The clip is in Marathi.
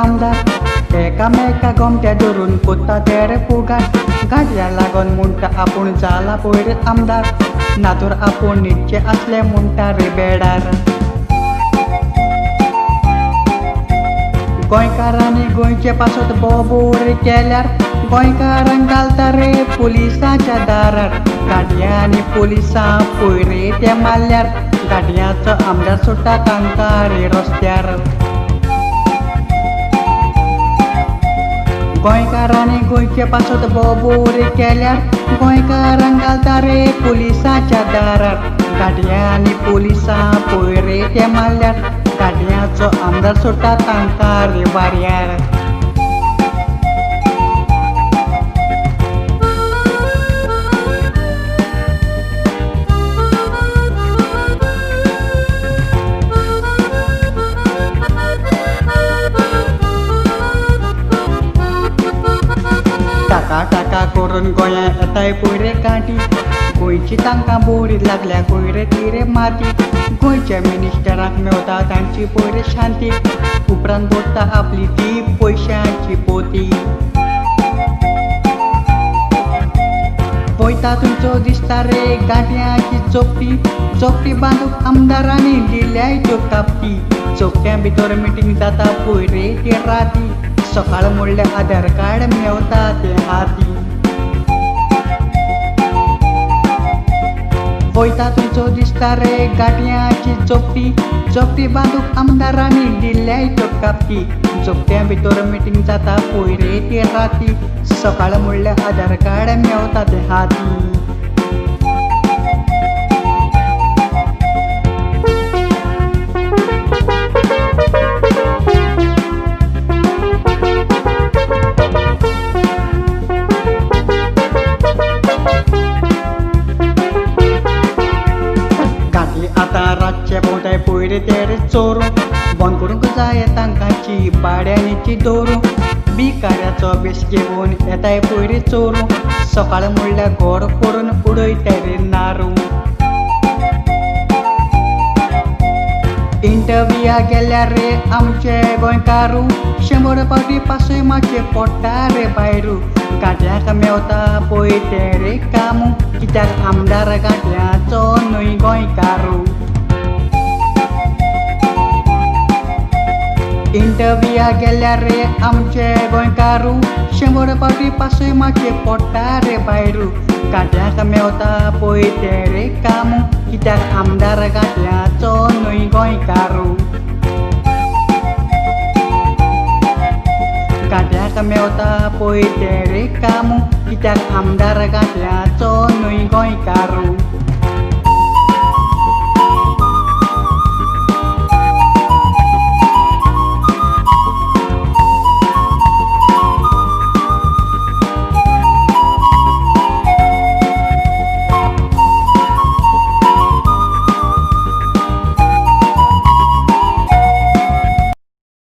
आमदार एकामेका गोमट्या धरून कोत्ता तेरे फुगार गाडया लागून म्हणटा आपूण जाला पयर आमदार नातूर आपूण न्हिदचे असले म्हणटा रे बेडार गोंयकारांनी गोंयचे पासत बोबोर केल्यार गोंयकारांक घालता रे पुलिसाच्या दारार गाडयांनी पुलिसां पयरे ते मारल्यार गाडयांचो आमदार सुट्टा तांकां रे रस्त्यार गोंयकारांनी गोंयचे पासत बोबोर केल्यार गोंयकारांक घालता रे पुलिसाच्या दारार गाडयांनी पुलिसां पयरे ते मारल्यार गाडयांचो आमदार सुट्टा तांकां रे वाऱ्यार टाका टाका करून गोंया येताय पयरे काटी गोंयची तांकां बोरी लागल्या पयरे तिरे माती गोंयच्या मिनिस्टरांक मेवता तांची पयरे शांती उपरांत बोडटा आपली ती पयशांची पोती पळयता तुमचो दिसता रे गाडयांची चोपटी बांदूक आमदारांनी दिल्याय त्यो कापटी चोपट्या भितर मिटींग जाता पयरे ते राती सकाळ म्हणल्यार आधार कार्ड मेवता ते हाती पळयता तुमचो दिसता रे गाडयांची चोपटी बांदूक आमदारांनी दिल्याय त्यो कापटी चोपट्या भितर मिटींग जाता पयरे ते राती सकाळ म्हणल्यार आधार कार्ड मेवता ते हाती रातचे पोटाय पयरे तेरे चोरू बंद करूंक जाय तांकांची भाड्यानीची दोरू बिकाऱ्याचो बेस घेवन येताय पयरे चोरू सकाळ म्हणल्यार घर करून उडयताय रे नारू इंटरव्यूया गेल्यार रे आमचे गोंयकारू 100 फावटी पासय मातशे पडटा रे भायरू गाडयांक मेवता पळय तेरे कामू कित्याक आमदार गाडयांचो न्हय गोंयकारू इंटरव्यूया गेल्यार रे आमचे गोंयकारू 100 फावटी पासय मातशे पडटा रे भायरू गाडयांक मेवता पळय तेरे कामू कित्याक आमदार गाडयांचो न्हय गोंयकारू गाडयांक मेवता पळय तेरे कामू कित्याक आमदार गाडयांचो न्हय गोंयकारू